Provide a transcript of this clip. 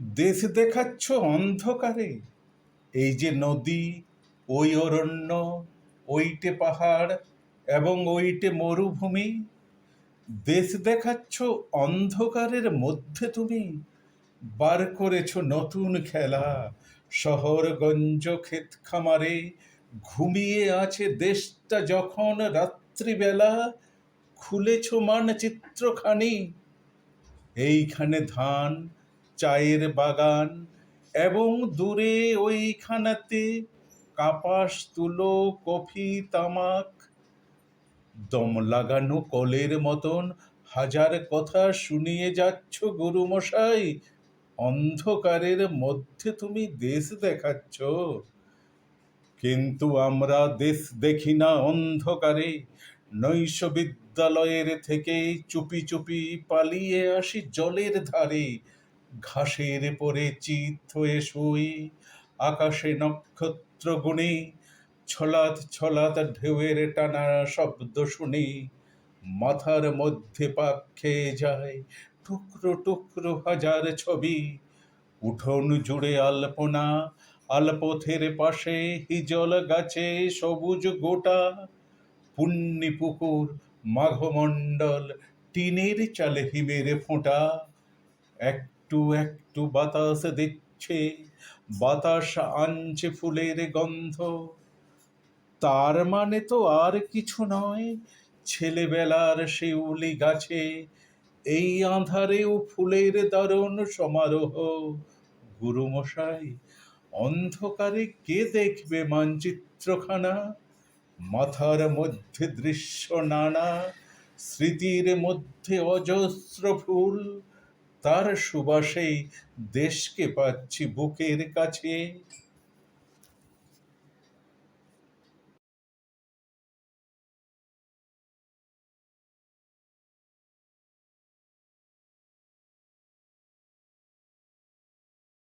দেশ দেখাচ্ছ অন্ধকারে। এই যে নদী, ওই অরণ্য, ওইটে পাহাড় এবং ওইটে মরুভূমি। দেশ দেখাচ্ছ অন্ধকারের মধ্যে তুমি। বার করেছ নতুন খেলা। শহরগঞ্জ ক্ষেত খামারে ঘুমিয়ে আছে দেশটা যখন রাত্রিবেলা। খুলেছ মানচিত্রখানি। এইখানে ধান, চায়ের বাগান এবং দূরে ওইখানাতে কাপাস, তুলো, কফি, তামাক। দম লাগানো কলের মতন হাজার কথা শুনিয়ে যাচ্ছ গুরুমশাই। অন্ধকারের মধ্যে তুমি দেশ দেখাচ্ছ। কিন্তু আমরা দেশ দেখি না অন্ধকারে। নৈশ বিদ্যালয়ের থেকে চুপি চুপি পালিয়ে আসি জলের ধারে। ঘাসের পরে চিত হয়ে শুই, আকাশে নক্ষত্র গুণে। ছলাৎ ছলাৎ ঢেউয়ের টানা শব্দ শুনি। মাথার মধ্যে পাক খেয়ে যায় টুকরো টুকরো হাজার ছবি। উঠোন জুড়ে আলপনা, আলপথের পাশে হিজল গাছে সবুজ গোটা। পুন্নি পুকুর, মাঘমণ্ডল, টিনের চালে হিমের ফোঁটা। একটু একটু বাতাস দিচ্ছে, বাতাস আনছে ফুলের গন্ধ। তার মানে তো আর কিছু নয়, ছেলেবেলার শিউলি গাছে এই আঁধারেও ফুলের দারুণ সমারোহ। গুরুমশাই, অন্ধকারে কে দেখবে মানচিত্রখানা? মাথার মধ্যে দৃশ্য নানা, স্মৃতির মধ্যে অজস্র ফুল। তার সুবাসেই দেশকে পাচ্ছি বুকের কাছে।